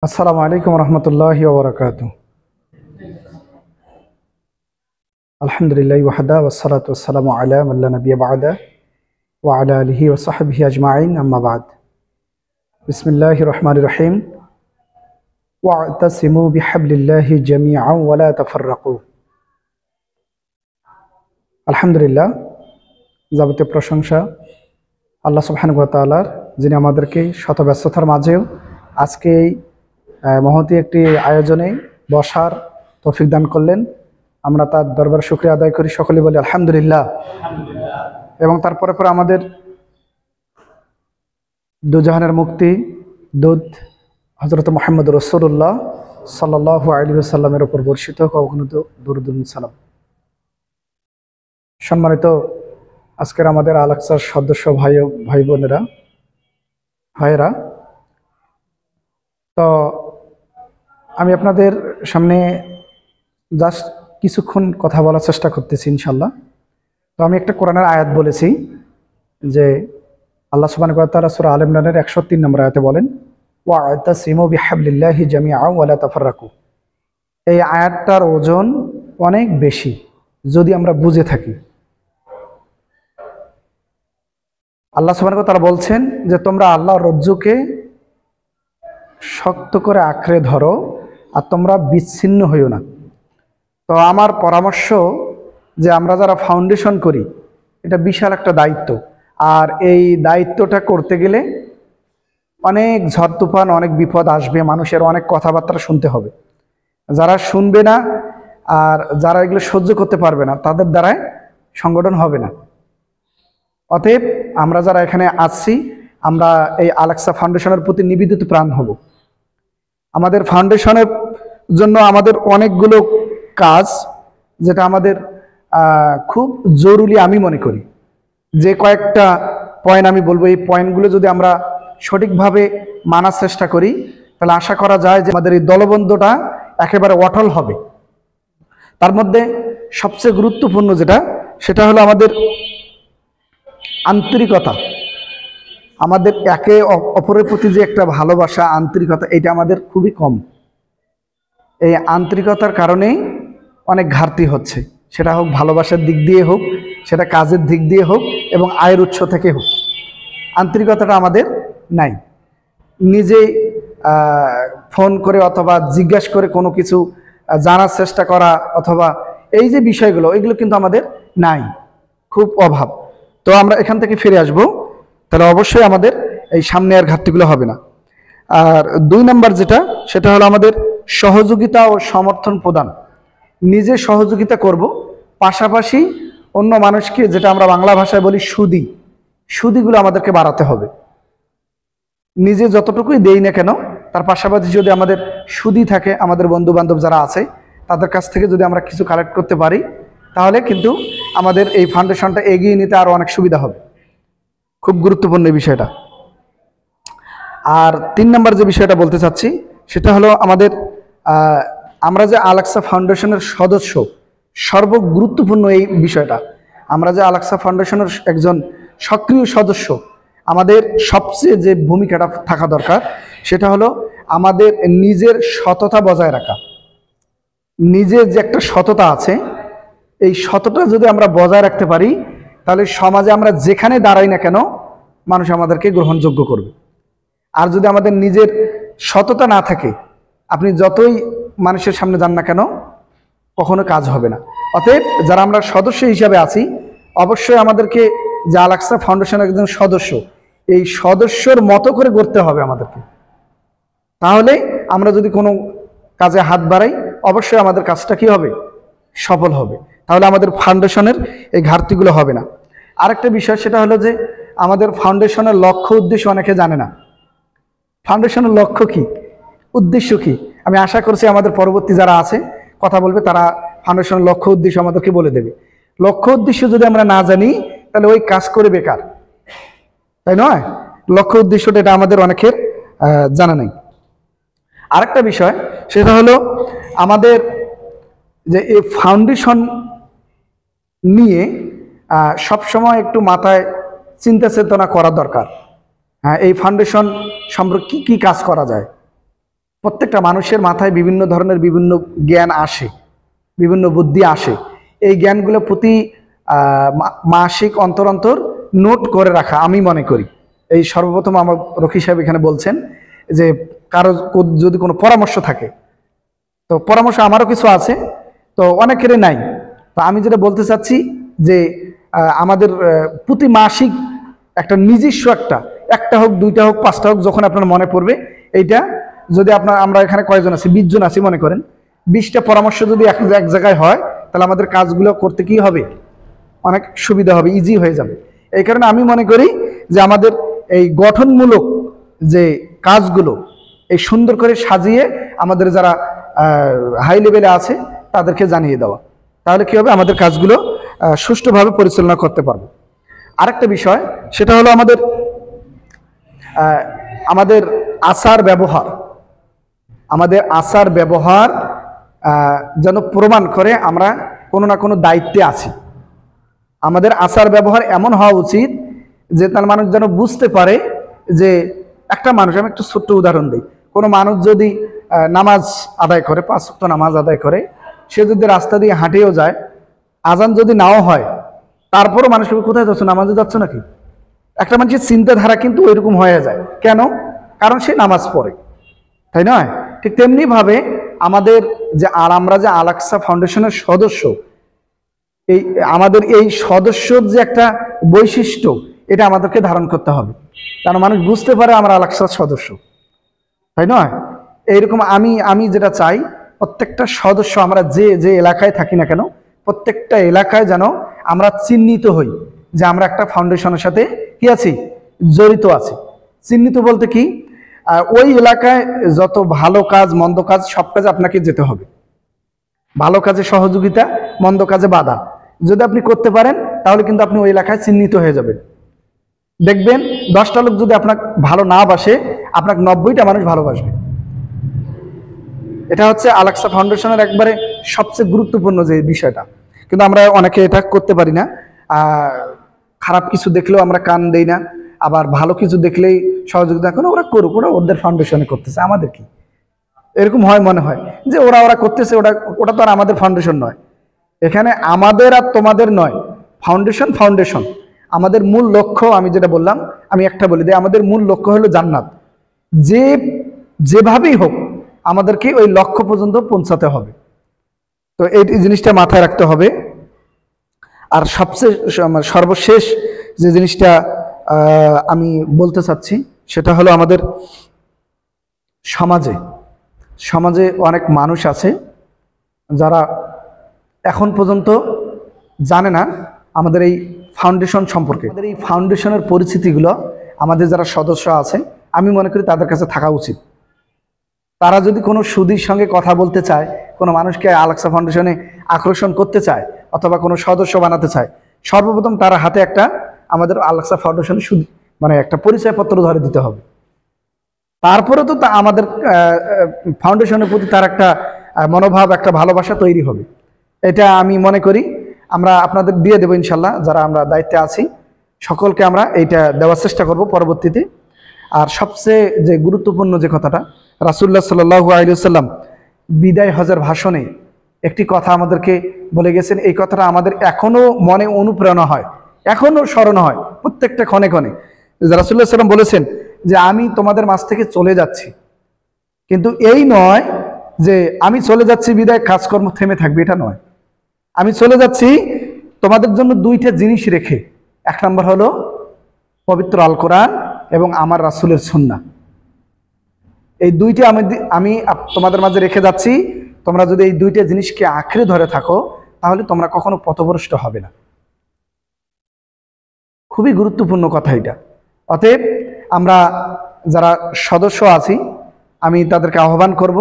আসসালামু আলাইকুম রহমতুল্লাহি ওয়া বারাকাতুহু। আলহামদুলিল্লাহি ওয়াহদা ওয়াসসালাতু ওয়াসসালামু আলা মান লা নাবিয়্যা বা'দা ওয়া আলা আলিহি ওয়া সাহবিহি আজমাইন, আম্মা বা'দ। বিসমিল্লাহির রহমানির রহিম। ওয়া'তাসিমু বিহাবলিল্লাহি জামিআন ওয়া লা তাফাররাকু। আলহামদুলিল্লাহ, যাবতীয় প্রশংসা আল্লাহ সুবহানাহু ওয়া তাআলার, যিনি আমাদেরকে শত ব্যস্ততার মাঝেও আজকে এই মহতী একটি আয়োজনে বসার তৌফিক দান করলেন। আমরা তার দরবারে শুকরিয়া আদায় করি, সকলে বলি আলহামদুলিল্লাহ। এবং তারপরে পরে আমাদের দুজাহানের মুক্তি দুধ হযরত মুহাম্মদ রাসূলুল্লাহ সাল্লাল্লাহু আলাইহি ওয়াসাল্লামের উপর বর্ষিত হোক অগণিত দরুদ ও সালাম। সম্মানিত আজকের আমাদের আল-আকসার সদস্য ভাই ভাইয়েরা, তো আমি আপনাদের সামনে জাস্ট কিছুক্ষণ কথা বলার চেষ্টা করতেছি ইনশাল্লাহ। তো আমি একটা কোরআনের আয়াত বলেছি যে আল্লাহ সুবহানাহু ওয়া তাআলা সূরা আল ইমরানের 103 নম্বর আয়াতে বলেন, ওয়া'তাসিমু বিহাবলিল্লাহি জামিআন ওয়া লা তাফাররাকু। এই আয়াতটার ওজন অনেক বেশি যদি আমরা বুঝে থাকি। আল্লাহ সুবহানাহু ওয়া তাআলা বলছেন যে তোমরা আল্লাহর রজ্জুকে শক্ত করে আঁকড়ে ধরো আর তোমরা বিচ্ছিন্ন হইও না। তো আমার পরামর্শ যে আমরা যারা ফাউন্ডেশন করি, এটা বিশাল একটা দায়িত্ব। আর এই দায়িত্বটা করতে গেলে অনেক ঝড় তুফান, অনেক বিপদ আসবে, মানুষের অনেক কথাবার্তা শুনতে হবে। যারা শুনবে না আর যারা এগুলো সহ্য করতে পারবে না, তাদের দ্বারাই সংগঠন হবে না। অতএব আমরা যারা এখানে আসছি, আমরা এই আল-আকসা ফাউন্ডেশনের প্রতি নিবেদিত প্রাণ হব। আমাদের ফাউন্ডেশনের জন্য আমাদের অনেকগুলো কাজ, যেটা আমাদের খুব জরুরি আমি মনে করি। যে কয়েকটা পয়েন্ট আমি বলবো, এই পয়েন্টগুলো যদি আমরা সঠিকভাবে মানার চেষ্টা করি, তাহলে আশা করা যায় যে আমাদের এই দলবন্ধটা একেবারে অটল হবে। তার মধ্যে সবচেয়ে গুরুত্বপূর্ণ সেটা হলো আমাদের আন্তরিকতা। আমাদের একে অপরের প্রতি যে একটা ভালোবাসা, আন্তরিকতা, এটা আমাদের খুবই কম। এই আন্তরিকতার কারণেই অনেক ঘাটতি হচ্ছে, সেটা হোক ভালোবাসার দিক দিয়ে হোক, সেটা কাজের দিক দিয়ে হোক, এবং আয়ের উৎস থেকে হোক। আন্তরিকতাটা আমাদের নাই। নিজে ফোন করে অথবা জিজ্ঞাসা করে কোনো কিছু জানার চেষ্টা করা, অথবা এই যে বিষয়গুলো, এগুলো কিন্তু আমাদের নাই, খুব অভাব। তো আমরা এখান থেকে ফিরে আসব, তাহলে অবশ্যই আমাদের এই সামনে আর ঘাটতিগুলো হবে না। আর 2 নম্বর সেটা হলো আমাদের সহযোগিতা ও সমর্থন প্রদান। নিজে সহযোগিতা করব, পাশাপাশি অন্য মানুষকে, যেটা আমরা বাংলা ভাষায় বলি সুদিগুলো আমাদেরকে বাড়াতে হবে। নিজে যতটুকুই দেই না কেন, তার পাশাপাশি যদি আমাদের সুদি থাকে, আমাদের বন্ধু বান্ধব যারা আছে তাদের কাছ থেকে যদি আমরা কিছু কালেক্ট করতে পারি, তাহলে কিন্তু আমাদের এই ফাউন্ডেশনটা এগিয়ে নিতে আরো অনেক সুবিধা হবে। খুব গুরুত্বপূর্ণ এই বিষয়টা। আর 3 নম্বর যে বিষয়টা বলতে চাচ্ছি, সেটা হলো আমাদের আমরা যে আল-আকসা ফাউন্ডেশনের সদস্য, সর্বগুরুত্বপূর্ণ এই বিষয়টা। আমরা যে আল-আকসা ফাউন্ডেশনের একজন সক্রিয় সদস্য, আমাদের সবচেয়ে যে ভূমিকাটা থাকা দরকার, সেটা হলো আমাদের নিজের সততা বজায় রাখা। নিজের যে একটা সততা আছে, এই সততা যদি আমরা বজায় রাখতে পারি, তাহলে সমাজে আমরা যেখানে দাঁড়াই না কেন, মানুষ আমাদেরকে গ্রহণযোগ্য করবে। আর যদি আমাদের নিজের সততা না থাকে, আপনি যতই মানুষের সামনে যান না কেন, কখনো কাজ হবে না। অতএব যারা আমরা সদস্য হিসাবে আছি, অবশ্যই আমাদেরকে যে আল-আকসা ফাউন্ডেশনের একজন সদস্য, এই সদস্যর মতো করে করতে হবে আমাদেরকে। তাহলে আমরা যদি কোনো কাজে হাত বাড়াই, অবশ্যই আমাদের কাজটা কি হবে, সফল হবে। তাহলে আমাদের ফাউন্ডেশনের এই ঘাটতিগুলো হবে না। আরেকটা বিষয়, সেটা হলো যে আমাদের ফাউন্ডেশনের লক্ষ্য উদ্দেশ্য অনেকে জানে না। ফাউন্ডেশনের লক্ষ্য কি, উদ্দেশ্য কি? আমি আশা করছি আমাদের পরবর্তী যারা আছে কথা বলবে, তারা ফাউন্ডেশনের লক্ষ্য উদ্দেশ্য আমাদেরকে বলে দেবে। লক্ষ্য উদ্দেশ্য যদি আমরা না জানি, তাহলে ওই কাজ করে বেকার, তাই নয়? লক্ষ্য উদ্দেশ্যটা এটা আমাদের অনেকের জানা নেই। আরেকটা বিষয়, সেটা হলো আমাদের যে এই ফাউন্ডেশন নিয়ে সবসময় একটু মাথায় চিন্তা চেতনা করা দরকার। এই ফাউন্ডেশন সম্পর্কে কি কাজ করা যায়। প্রত্যেকটা মানুষের মাথায় বিভিন্ন ধরনের বিভিন্ন জ্ঞান আসে, বিভিন্ন বুদ্ধি আসে। এই জ্ঞানগুলো প্রতি মাসিক অন্তর অন্তর নোট করে রাখা আমি মনে করি। এই সর্বপ্রথম আমার রকি সাহেব এখানে বলছেন যে কারো যদি কোনো পরামর্শ থাকে, তো পরামর্শ আমারও কিছু আছে, তো অনেকেরই নাই। তো আমি যেটা বলতে চাচ্ছি যে আমাদের প্রতি মাসিক একটা নিজস্ব একটা হোক, দুইটা হোক, পাঁচটা হোক, যখন আপনার মনে পড়বে এইটা, যদি আমরা এখানে কয়জন আছি, 20 জন আছি মনে করেন, 20টা পরামর্শ যদি এক জায়গায় হয়, তাহলে আমাদের কাজগুলো করতে কি হবে, অনেক সুবিধা হবে, ইজি হয়ে যাবে। এই কারণে আমি মনে করি যে আমাদের এই গঠনমূলক যে কাজগুলো এই সুন্দর করে সাজিয়ে আমাদের যারা হাই লেভেলে আছে তাদেরকে জানিয়ে দেওয়া, তাহলে কি হবে, আমাদের কাজগুলো সুষ্ঠুভাবে পরিচালনা করতে পারবো। আরেকটা বিষয়, সেটা হলো আমাদের আচার ব্যবহার। আমাদের আচার ব্যবহার যেন প্রমাণ করে আমরা কোনো না কোনো দায়িত্বে আছি। আমাদের আচার ব্যবহার এমন হওয়া উচিত যে তার মানুষ যেন বুঝতে পারে যে একটা মানুষ, আমি একটু ছোট্ট উদাহরণ দিই, কোনো মানুষ যদি নামাজ আদায় করে, 5 ওয়াক্ত নামাজ আদায় করে, সে যদি রাস্তা দিয়ে হাঁটেও যায়, আজান যদি নাও হয়, তারপরও মানুষকে কোথায় যাচ্ছ, নামাজে যাচ্ছ নাকি, একটা মানুষের চিন্তাধারা কিন্তু ওইরকম হয়ে যায়। কেন? কারণ সে নামাজ পড়ে, তাই নয়? ঠিক তেমনিভাবে আমাদের যে আমরা যে আল আকসা ফাউন্ডেশনের সদস্য, আমাদের এই সদস্যর যে একটা বৈশিষ্ট্য, এটা আমাদেরকে ধারণ করতে হবে, কারণ মানুষ বুঝতে পারে আমরা আল আকসার সদস্য, তাই নয়? এইরকম আমি যেটা চাই, প্রত্যেকটা সদস্য আমরা যে এলাকায় থাকি না কেন, প্রত্যেকটা এলাকায় যেন আমরা চিহ্নিত হই যে আমরা একটা ফাউন্ডেশনের সাথে কি আছি, জড়িত আছি। চিহ্নিত বলতে কি, ওই এলাকায় যত ভালো কাজ মন্দ কাজ, সব কাজে আপনাকে যেতে হবে। ভালো কাজে সহযোগিতা, মন্দ কাজে বাধা যদি আপনি করতে পারেন, তাহলে কিন্তু আপনি ওই এলাকায় চিহ্নিত হয়ে যাবেন। দেখবেন 10টা লোক যদি আপনাকে ভালো না বাসে, আপনাকে 90টা মানুষ ভালোবাসবে। এটা হচ্ছে আল আকসা ফাউন্ডেশনের একবারে সবচেয়ে গুরুত্বপূর্ণ যে বিষয়টা, কিন্তু আমরা অনেকে এটা করতে পারি না। খারাপ কিছু দেখলেও আমরা কান দেই না, আবার ভালো কিছু দেখলেই সহযোগিতা করে, ওরা করুক, ওরা ওদের ফাউন্ডেশনে করতেছে, আমাদের কি, এরকম হয়, মনে হয় যে ওরা করতেছে, ওটা তো আর আমাদের ফাউন্ডেশন নয়। এখানে আমাদের আর তোমাদের নয়, ফাউন্ডেশন। আমাদের মূল লক্ষ্য, আমি যেটা বললাম, আমি একটা বলি দিই, আমাদের মূল লক্ষ্য হলো জান্নাত। যেভাবেই হোক আমাদেরকে ওই লক্ষ্য পর্যন্ত পৌঁছাতে হবে। তো এই জিনিসটা মাথায় রাখতে হবে। আর সবচেয়ে সর্বশেষ যে জিনিসটা আমি বলতে চাচ্ছি, সেটা হলো আমাদের সমাজে অনেক মানুষ আছে যারা এখন পর্যন্ত জানে না আমাদের এই ফাউন্ডেশন সম্পর্কে। আমাদের এই ফাউন্ডেশনের পরিস্থিতিগুলো আমাদের যারা সদস্য আছে, আমি মনে করি তাদের কাছে থাকা উচিত। তারা যদি কোনো সুদীর সঙ্গে কথা বলতে চায়, কোনো মানুষকে আল আকসা ফাউন্ডেশনে আকর্ষণ করতে চায়, অথবা কোনো সদস্য বানাতে চায়, সর্বপ্রথম তার হাতে একটা আমাদের আল আকসা ফাউন্ডেশনের একটা পরিচয়পত্র ধরে দিতে হবে। তারপরে তো আমাদের ফাউন্ডেশনের প্রতি তার একটা মনোভাব, একটা ভালোবাসা তৈরি হবে। এটা আমি মনে করি আমরা আপনাদের দিয়ে দেবো ইনশাল্লাহ, যারা আমরা দায়িত্বে আছি সকলকে আমরা এইটা দেওয়ার চেষ্টা করব পরবর্তীতে। আর সবচেয়ে যে গুরুত্বপূর্ণ যে কথাটা, রাসূলুল্লাহ সাল্লাল্লাহু আলাইহি ওয়াসাল্লাম বিদায় হজের ভাষণে একটি কথা আমাদেরকে বলে গেছেন। এই কথাটা আমাদের এখনো মনে অনুপ্রেরণা হয়, এখনো স্মরণ হয় প্রত্যেকটা ক্ষণে ক্ষণে। রাসূলুল্লাহ সাল্লাল্লাহু আলাইহি ওয়াসাল্লাম বলেছেন যে আমি তোমাদের মাঝ থেকে চলে যাচ্ছি, কিন্তু এই নয় যে আমি চলে যাচ্ছি বিদায় কাজকর্ম থেমে থাকবে, এটা নয়। আমি চলে যাচ্ছি তোমাদের জন্য 2টা জিনিস রেখে। 1 নম্বর হলো পবিত্র আল কোরআন এবং আমার রাসূলের সুন্নাহ। এই 2টা আমি তোমাদের মাঝে রেখে যাচ্ছি। তোমরা যদি এই 2টা জিনিসকে আঁকড়ে ধরে থাকো, তাহলে তোমরা কখনো পথভ্রষ্ট হবে না। খুবই গুরুত্বপূর্ণ কথা এটা। অতএব আমরা যারা সদস্য আছি, আমি তাদেরকে আহ্বান করব,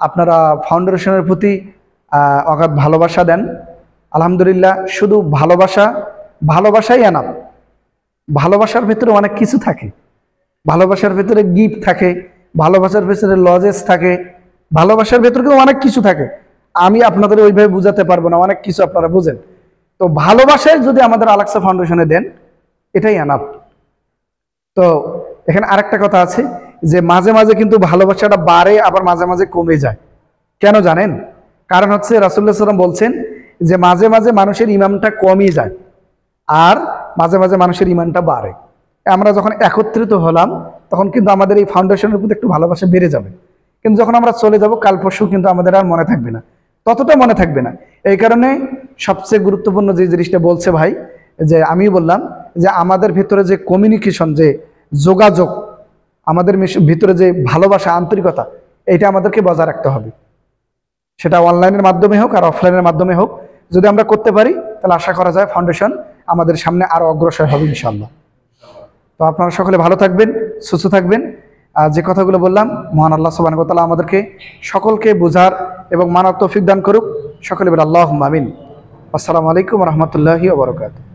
আপনারা ফাউন্ডেশনের প্রতি অগাধ ভালোবাসা দেন। আলহামদুলিল্লাহ, শুধু ভালোবাসাই এনাফ। ভালোবাসার ভেতরে অনেক কিছু থাকে, ভালোবাসার ভেতরে গিফট থাকে, ভালোবাসার ভেতরে লজেস থাকে, ভালোবাসার ভেতরে কিন্তু অনেক কিছু থাকে। আমি আপনাদের ওইভাবে বুঝাতে পারবো না, অনেক কিছু আপনারা বুঝেন। তো ভালোবাসায় যদি আমাদের আল আকসা ফাউন্ডেশনে দেন, এটাই এনাফ। তো এখানে আরেকটা কথা আছে, যে মাঝে মাঝে কিন্তু ভালোবাসাটা বাড়ে, আবার মাঝে মাঝে কমে যায়। কেন জানেন? কারণ হচ্ছে রাসূলুল্লাহ সাল্লাল্লাহু আলাইহি ওয়াসাল্লাম বলছেন যে মাঝে মাঝে মানুষের ইমানটা কমই যায়, আর মাঝে মাঝে মানুষের ইমানটা বাড়ে। আমরা যখন একত্রিত হলাম তখন কিন্তু আমাদের এই ফাউন্ডেশনের প্রতি একটু ভালোবাসা বেড়ে যাবে, কিন্তু যখন আমরা চলে যাব কাল পরশু কিন্তু আমাদের আর মনে থাকবে না, ততটা মনে থাকবে না। এই কারণে সবচেয়ে গুরুত্বপূর্ণ যে জিনিসটা বলছে ভাই, যে আমি বললাম যে আমাদের ভিতরে যে কমিউনিকেশন, যে যোগাযোগ, আমাদের ভিতরে যে ভালোবাসা, আন্তরিকতা, এটা আমাদেরকে বজায় রাখতে হবে। সেটা অনলাইনের মাধ্যমে হোক আর অফলাইনের মাধ্যমে হোক, যদি আমরা করতে পারি তাহলে আশা করা যায় ফাউন্ডেশন আমাদের সামনে আরো অগ্রসর হবে ইনশাআল্লাহ। তো আপনারা সকলে ভালো থাকবেন, সুস্থ থাকবেন। আর যে কথাগুলো বললাম, মহান আল্লাহ সুবহানাহু ওয়া তাআলা আমাদেরকে সকলকে বোঝার এবং মানার তৌফিক দান করুক। সকলে বলে আল্লাহুম্মা আমিন। আসসালামু আলাইকুম ওয়া রাহমাতুল্লাহি ওয়া বারাকাতুহু।